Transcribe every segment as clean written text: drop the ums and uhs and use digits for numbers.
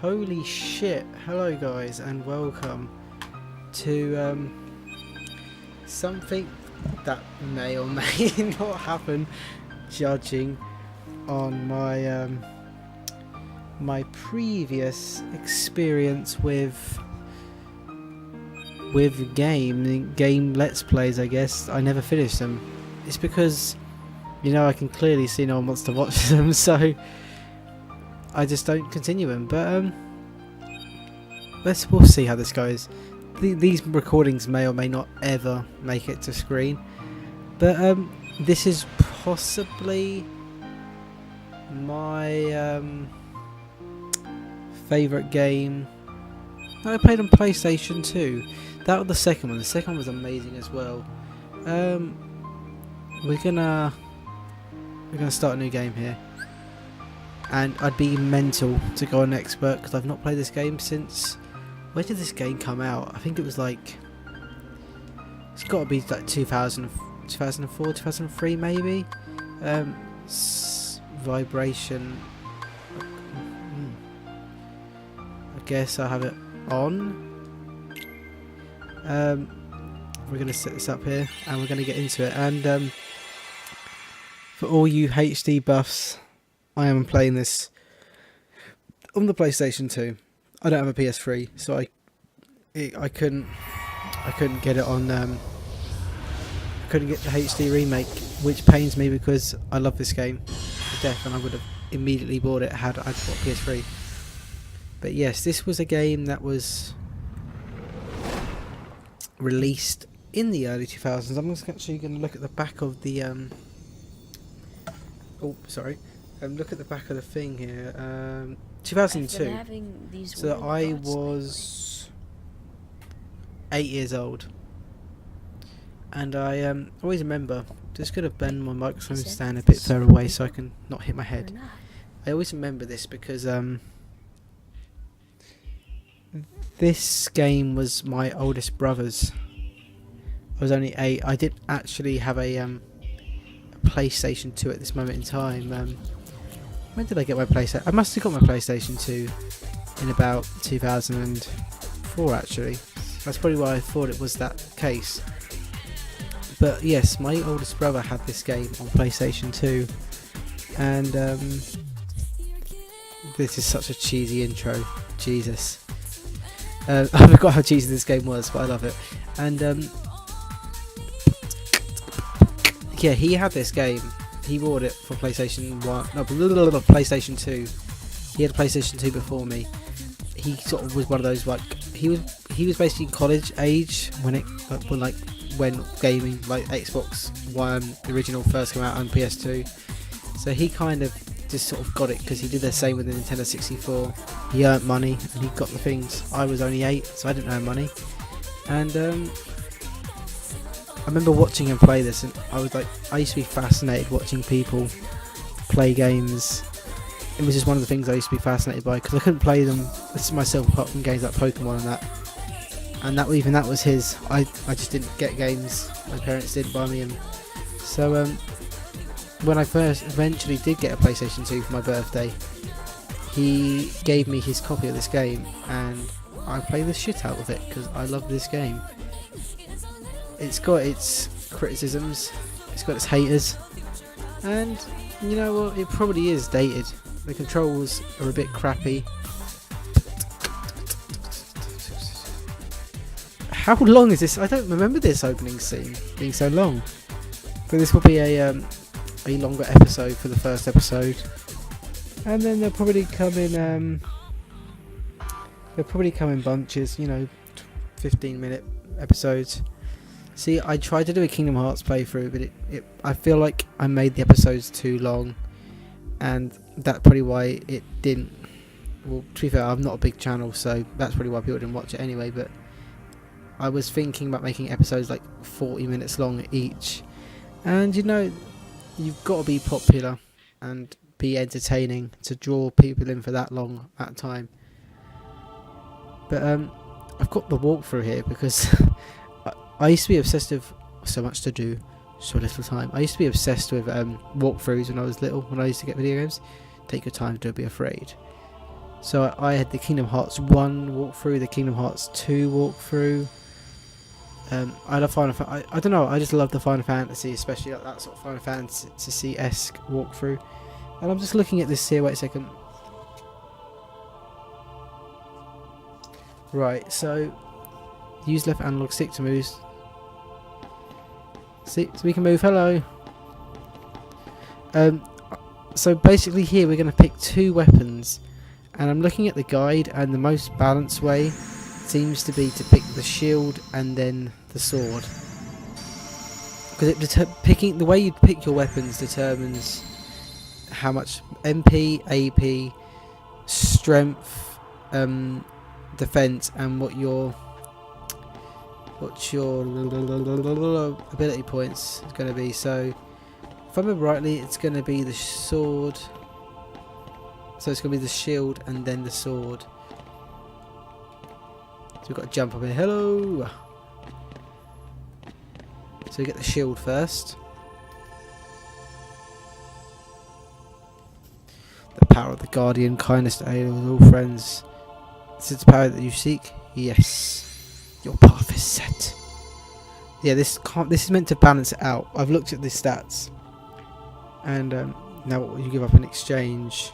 Holy shit. Hello guys and welcome to something that may or may not happen, judging on my my previous experience with game let's plays. I guess I never finished them. It's because, you know, I can clearly see no one wants to watch them, so I just don't continue them. But we'll see how this goes. These recordings may or may not ever make it to screen, but this is possibly my favourite game that I played on PlayStation 2. That was the second one. The second one was amazing as well. We're gonna start a new game here, and I'd be mental to go on expert because I've not played this game since. When did this game come out? I think it was like, it's got to be like 2004, 2003 maybe. Vibration. I guess I have it on. We're going to set this up here and we're going to get into it. And for all you HD buffs, I am playing this on the PlayStation 2. I don't have a PS3, so I couldn't get it on. I couldn't get the HD remake, which pains me because I love this game to death, and I would have immediately bought it had I bought PS3. But yes, this was a game that was released in the early 2000s. I'm just actually going to look at the back of the look at the back of the thing here. 2002. So I was 8 years old, and I always remember. Just gonna bend my microphone stand a bit further away so I can not hit my head. I always remember this because this game was my oldest brother's. I was only 8. I didn't actually have a PlayStation 2 at this moment in time. When did I get my PlayStation? I must have got my PlayStation 2 in about 2004 actually. That's probably why I thought it was that case. But yes, my oldest brother had this game on PlayStation 2, and this is such a cheesy intro. Jesus. I forgot how cheesy this game was, but I love it. And yeah, he had this game. He bought it for PlayStation 1, no, PlayStation 2. He had a PlayStation 2 before me. He sort of was one of those, like, he was basically college age when gaming, like Xbox One the original first came out on PS2. So he kind of just sort of got it because he did the same with the Nintendo 64. He earned money and he got the things. I was only 8, so I didn't earn money. And I remember watching him play this, and I used to be fascinated watching people play games. It was just one of the things I used to be fascinated by because I couldn't play them myself apart from games like Pokemon and that. And that was his. I just didn't get games. My parents didn't buy me them. So when I first eventually did get a PlayStation 2 for my birthday, he gave me his copy of this game, and I played the shit out of it because I love this game. It's got its criticisms, it's got its haters, and you know what, it probably is dated. The controls are a bit crappy. How long is this? I don't remember this opening scene being so long. But this will be a longer episode for the first episode, and then they'll probably come in. They'll probably come in bunches, you know, 15-minute episodes. See, I tried to do a Kingdom Hearts playthrough, but I feel like I made the episodes too long, and that's probably why it didn't. Well, to be fair, I'm not a big channel, so that's probably why people didn't watch it anyway. But I was thinking about making episodes like 40 minutes long each, and you know, you've got to be popular and be entertaining to draw people in for that long at a time. But I've got the walkthrough here because I used to be obsessed with so much to do, so little time. I used to be obsessed with walkthroughs when I was little, when I used to get video games. Take your time, don't be afraid. So I had the Kingdom Hearts 1 walkthrough, the Kingdom Hearts 2 walkthrough. I love I don't know, I just love the Final Fantasy, especially like that sort of Final Fantasy-esque walkthrough. And I'm just looking at this here, wait a second. Right, so use left analog stick to move. See, so we can move, hello. So basically here we're going to pick 2 weapons. And I'm looking at the guide, and the most balanced way seems to be to pick the shield and then the sword. Because picking the way you pick your weapons determines how much MP, AP, strength, defense, and what your ability points is going to be. So if I remember rightly, it's going to be the sword. So it's going to be the shield and then the sword. So we've got to jump up here. Hello! So we get the shield first. The power of the Guardian, kindness to aid with all friends. This is the power that you seek? Yes. Your path is set. Yeah, this is meant to balance it out. I've looked at the stats. And now what will you give up in exchange?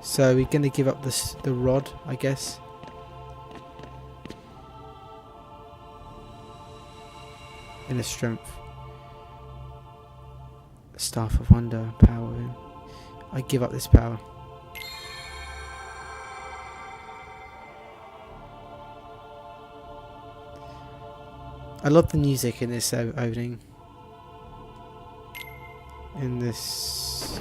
So we're going to give up the rod, I guess. Inner strength. Staff of wonder, power. I give up this power. I love the music in this opening. In this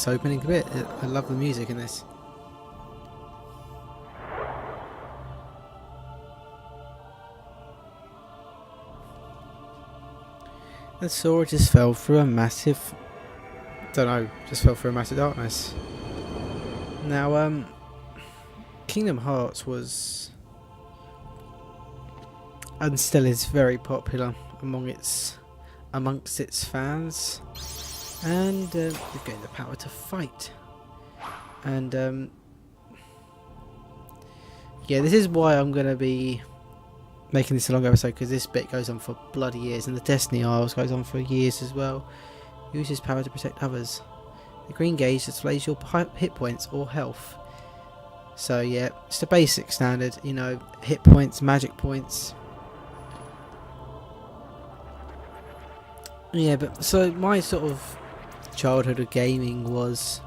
opening bit. I love the music in this. The sword just fell through a massive... just fell through a massive darkness. Now, Kingdom Hearts was... and still is very popular amongst its fans. And we've gained the power to fight. And yeah, this is why I'm going to be making this a long episode, because this bit goes on for bloody years, and the Destiny Isles goes on for years as well. Use his power to protect others. The green gauge displays your hit points or health. So yeah, it's the basic standard, you know, hit points, magic points. Yeah, but so my sort of childhood of gaming was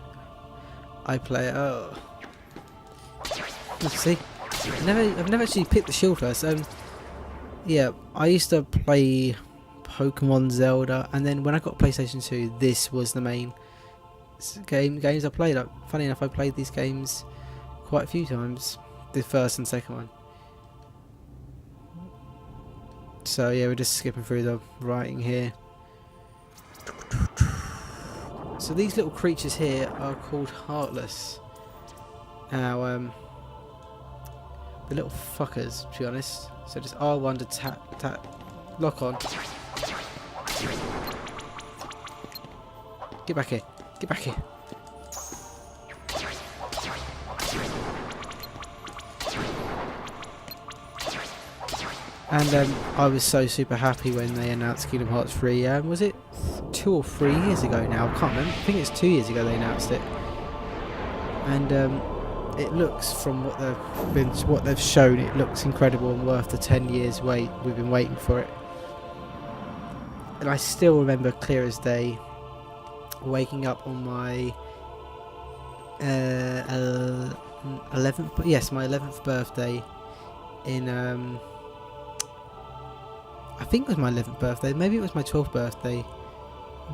let's see, I've never actually picked the shield first. Yeah, I used to play Pokemon, Zelda, and then when I got PlayStation 2, this was the main games I played. Funny enough, I played these games quite a few times, the first and second one. So yeah, we're just skipping through the writing here. So these little creatures here are called Heartless. Now, the little fuckers, to be honest. So just R1 to tap, lock on. Get back here, get back here. And I was so super happy when they announced Kingdom Hearts 3. Was it 2 or 3 years ago now? I can't remember. I think it's 2 years ago they announced it. And it looks, from what they've shown, it looks incredible and worth the 10 years wait we've been waiting for it. And I still remember clear as day waking up on my 11th birthday in I think it was my 11th birthday, maybe it was my 12th birthday,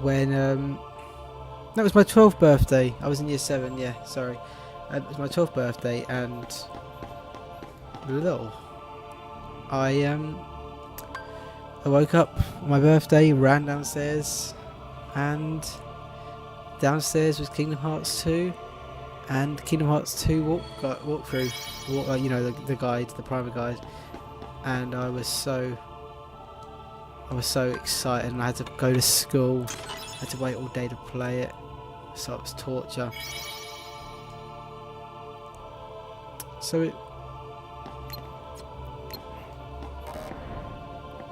when that was my 12th birthday. I was in year 7, yeah, sorry. It was my 12th birthday, and I woke up on my birthday, ran downstairs, and downstairs was Kingdom Hearts 2, and Kingdom Hearts 2 walkthrough, you know, the guide, the primer guide, and I was so excited, and I had to go to school, I had to wait all day to play it, so it was torture. So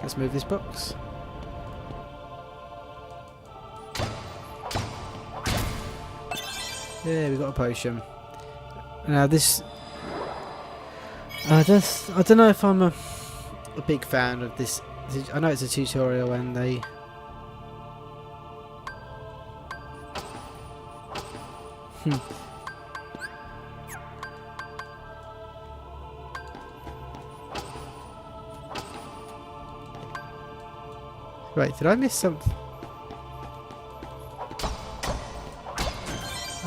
let's move this box. Yeah, we got a potion. Now this, I don't know if I'm a big fan of this. I know it's a tutorial and they. Wait, did I miss something?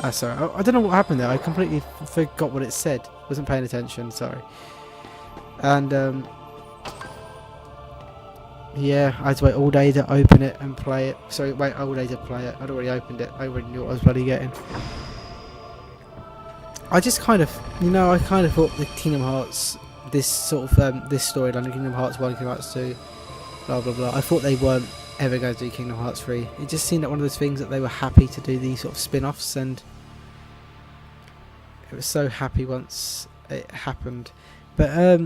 Ah, sorry. I don't know what happened there. I completely forgot what it said. Wasn't paying attention. Sorry. And yeah, I had to wait all day to open it and play it. Sorry, wait all day to play it. I'd already opened it. I already knew what I was bloody getting. I just kind of, I kind of thought the Kingdom Hearts, this sort of this storyline, Kingdom Hearts 1, Kingdom Hearts 2, blah blah blah. I thought they weren't ever going to do Kingdom Hearts 3. It just seemed like one of those things that they were happy to do these sort of spin-offs, and it was so happy once it happened. But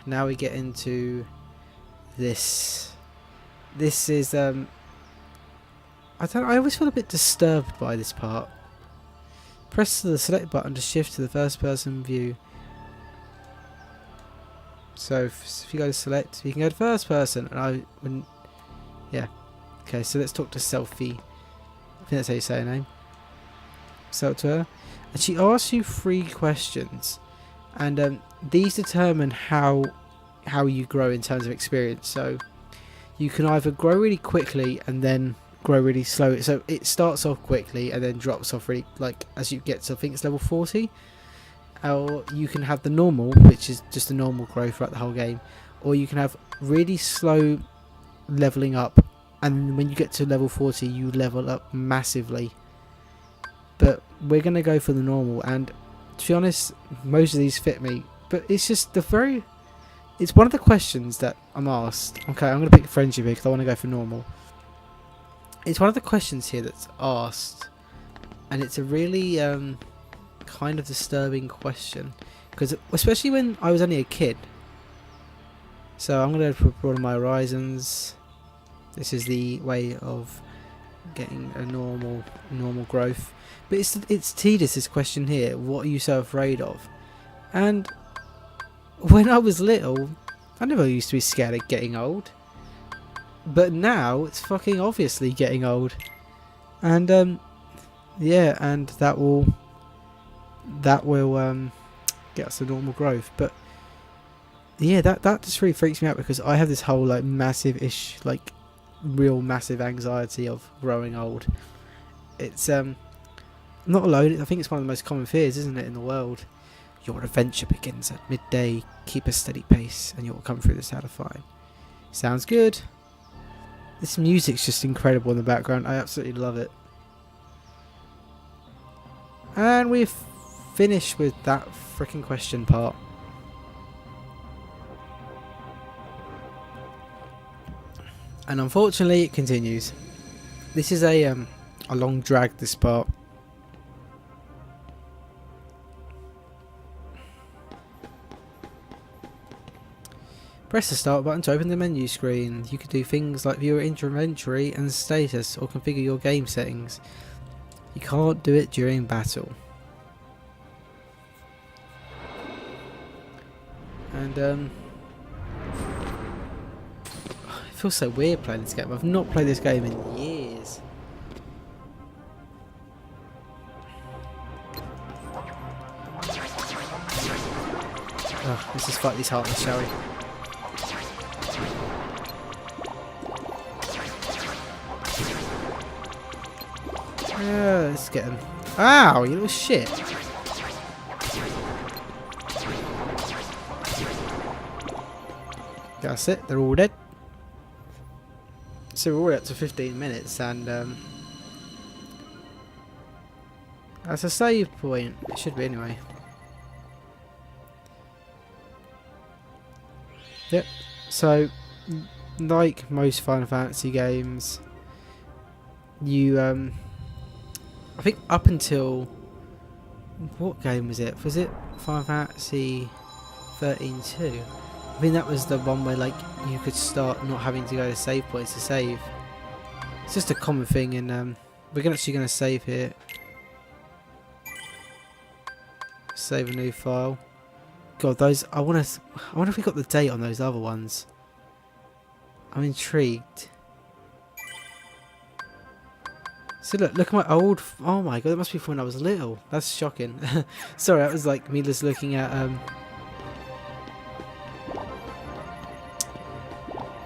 now we get into this. This is I always feel a bit disturbed by this part. Press the select button to shift to the first person view. So if you go to select, you can go to first person, and yeah. Okay, so let's talk to Selfie. I think that's how you say her name. So to her, and she asks you 3 questions, and these determine how you grow in terms of experience. So you can either grow really quickly and then grow really slowly. So it starts off quickly and then drops off really, like, as you get to, I think it's level 40. Or you can have the normal, which is just a normal growth throughout the whole game, or you can have really slow leveling up, and when you get to level 40 you level up massively. But we're going to go for the normal, and to be honest, most of these fit me, but it's just it's one of the questions that I'm asked. Okay, I'm going to pick friendship here because I want to go for normal. It's one of the questions here that's asked, and it's a really kind of disturbing question, because especially when I was only a kid. So I'm going to broaden my horizons. This is the way of getting a normal growth, but it's tedious, this question here. What are you so afraid of? And when I was little, I never used to be scared of getting old, but now it's fucking obviously getting old. And yeah, and that will get us a normal growth. But yeah, that just really freaks me out, because I have this whole like real massive anxiety of growing old. It's I'm not alone. I think it's one of the most common fears, isn't it, in the world. Your adventure begins at midday. Keep a steady pace and you'll come through this out fine. Sounds good. This music's just incredible in the background. I absolutely love it. And we've finished with that freaking question part. And unfortunately it continues. This is a long drag, this part. Press the start button to open the menu screen. You can do things like view your inventory and status, or configure your game settings. You can't do it during battle. And it feels so weird playing this game. I've not played this game in years. Let's just fight these heartless, shall we? Yeah, let's get him. Ow, you little shit. That's it, they're all dead. So we're already up to 15 minutes, and That's a save point. It should be anyway. Yep. So, like most Final Fantasy games, you I think up until what game was it? Was it Final Fantasy 13-2? I think that was the one where like you could start not having to go to save points to save. It's just a common thing, and we're actually going to save here. Save a new file. God, those I wonder if we got the date on those other ones. I'm intrigued. So look at my old. Oh my god, that must be from when I was little. That's shocking. Sorry, that was like me just looking at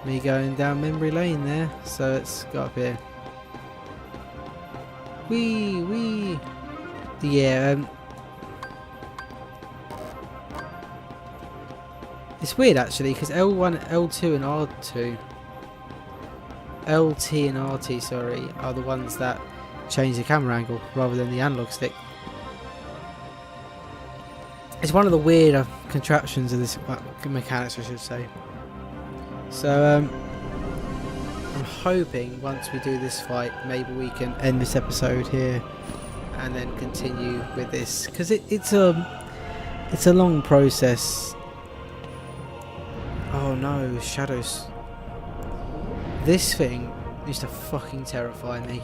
me going down memory lane there. So let's go up here. Wee. Yeah. It's weird actually because L1, L2, and R2, LT and RT, sorry, are the ones that change the camera angle rather than the analog stick. It's one of the weirder contraptions of this mechanics, I should say. So I'm hoping once we do this fight, maybe we can end this episode here and then continue with this because it's a long process. Oh no, shadows. This thing used to fucking terrify me.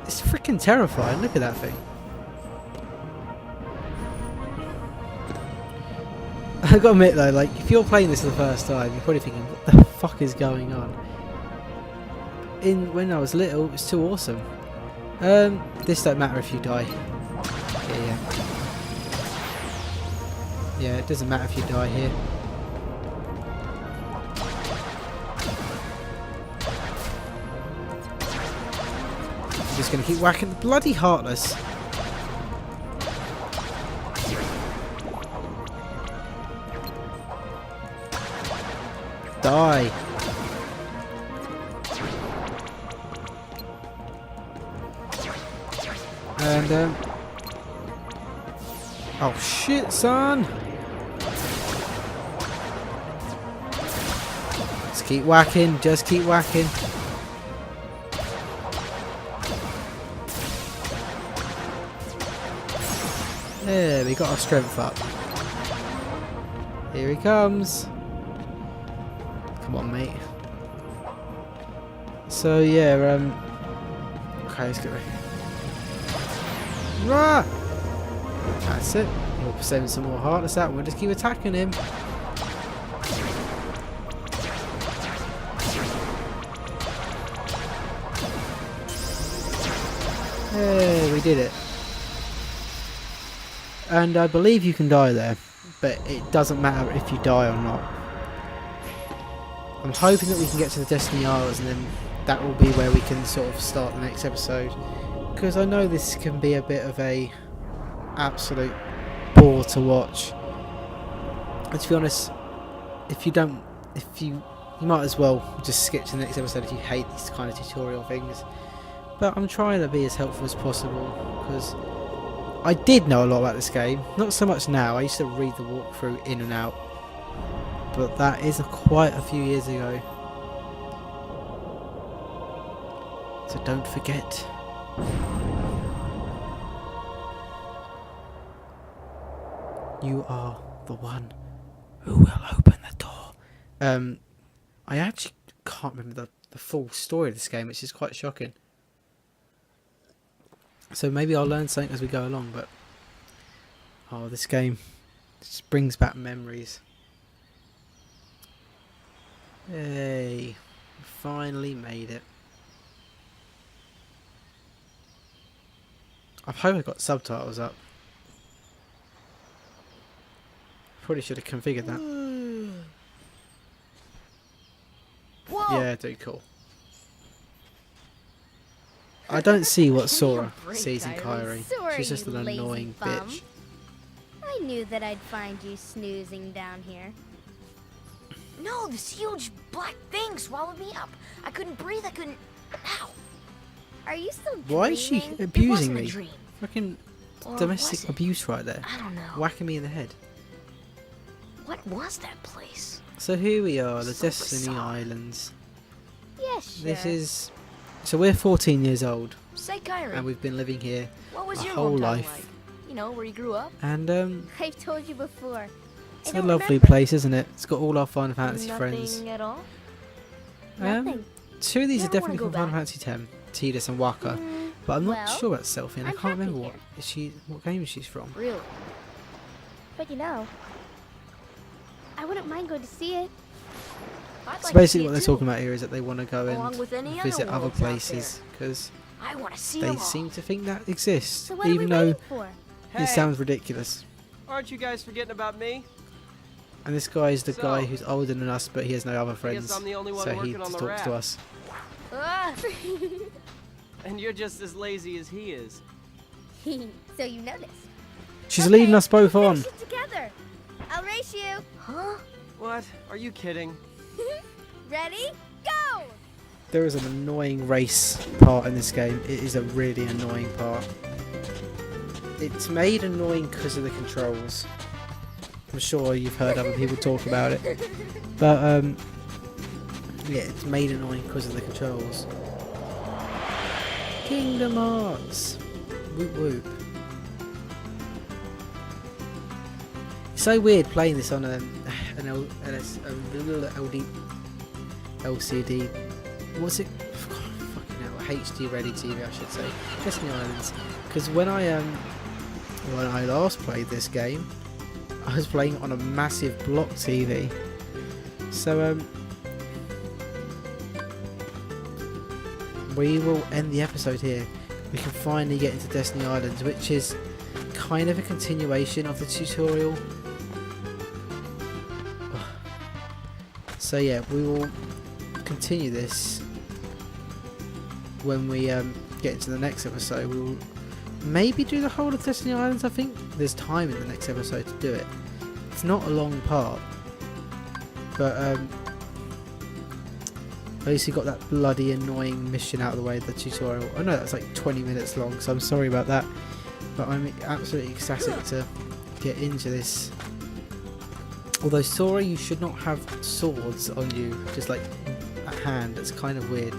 It's freaking terrifying, look at that thing. I gotta admit though, like, if you're playing this for the first time, you're probably thinking, what the fuck is going on? When I was little, it was too awesome. This don't matter if you die. Yeah, it doesn't matter if you die here. I'm just going to keep whacking the bloody Heartless. Die. And, oh shit, son! Just keep whacking, just keep whacking. There, we got our strength up. Here he comes. Come on, mate. So yeah, okay, let's get ready. Rah! That's it. We'll send some more Heartless out and we'll just keep attacking him. Hey, we did it. And I believe you can die there, but it doesn't matter if you die or not. I'm hoping that we can get to the Destiny Isles and then that will be where we can sort of start the next episode. Because I know this can be a bit of a absolute bore to watch. And to be honest, you might as well just skip to the next episode if you hate these kind of tutorial things. But I'm trying to be as helpful as possible because I did know a lot about this game. Not so much now. I used to read the walkthrough in and out. But that is quite a few years ago. So don't forget. You are the one who will open the door. I actually can't remember the full story of this game, which is quite shocking. So maybe I'll learn something as we go along, but oh, this game just brings back memories. Hey, we finally made it. I hope I got subtitles up. Probably should have configured that. Whoa. Yeah, dude, cool. I don't see what Sora sees in Kyrie. She's just an annoying bitch. I knew that I'd find you snoozing down here. No, this huge black thing swallowed me up. I couldn't breathe, I couldn't... Ow! Are you still dreaming? Why is she It abusing wasn't a me? dream. Fucking Or domestic was it? abuse right there. I don't know. Whacking me in the head. What was that place? So here we are, the So Destiny bizarre. Islands. Yeah, sure. This is... So we're 14 years old, Say, Kyrie, and we've been living here, what was our your whole hometown life. like? You know, where you grew up? and I've told you before. it's I a don't lovely remember. place, isn't it? It's got all our Final Fantasy Nothing friends. at all? Nothing. Two of these You are ever wanna definitely go from Final back? Fantasy X, Tidus and Waka, but I'm not well, sure about Selphie, and I I'm can't remember happy what game she's from. Really? But you know, I wouldn't mind going to see it. I'd So like to see basically it what they're too, talking about here is that they want to go along with any and other visit other worlds out places, because I want to see they them all. seem to think that exists, So what are we even though waiting for? it sounds ridiculous. Aren't you guys forgetting about me? And this guy is the So, guy who's older than us, but he has no other I guess friends, I'm the only one so he working on just the talks to raft. us. Ah. And you're just as lazy as he is. So you know this. She's leading us both we'll on. finish it together. I'll race you. Huh? What? Are you kidding? Ready? Go! There is an annoying race part in this game. It is a really annoying part. It's made annoying because of the controls. I'm sure you've heard other people talk about it. But, yeah, it's made annoying because of the controls. Kingdom Hearts! Whoop whoop. It's so weird playing this on LCD. What's it? Fucking hell, HD ready TV, I should say. Destiny Islands. Because when I last played this game, I was playing it on a massive block TV. So we will end the episode here. We can finally get into Destiny Islands, which is kind of a continuation of the tutorial. So yeah, we will continue this when we get into the next episode. We will maybe do the whole of Destiny Islands. I think there's time in the next episode to do it. It's not a long part, but at least you got that bloody annoying mission out of the way of the tutorial. I know that's like 20 minutes long, so I'm sorry about that, but I'm absolutely ecstatic to get into this. Although Sora, you should not have swords on you, just like at hand. It's kind of weird.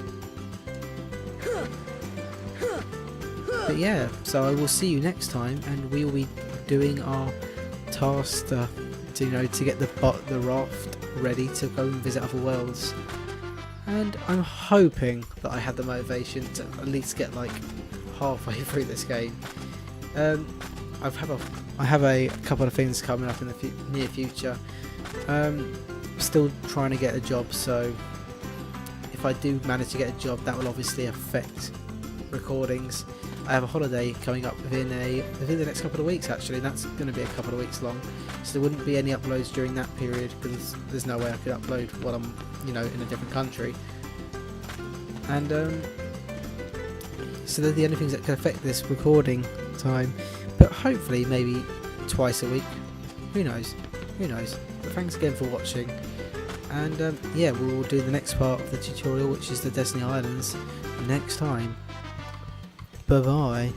But yeah, so I will see you next time, and we will be doing our task to get the raft ready to go and visit other worlds. And I'm hoping that I had the motivation to at least get like halfway through this game. I have a couple of things coming up in the near future. Still trying to get a job, so if I do manage to get a job, that will obviously affect recordings. I have a holiday coming up within the next couple of weeks, actually, and that's going to be a couple of weeks long, so there wouldn't be any uploads during that period, because there's no way I could upload while I'm in a different country. And so they're the only things that could affect this recording time, but hopefully maybe twice a week. Who knows, but thanks again for watching, and yeah, we will do the next part of the tutorial, which is the Destiny Islands, next time. Bye bye.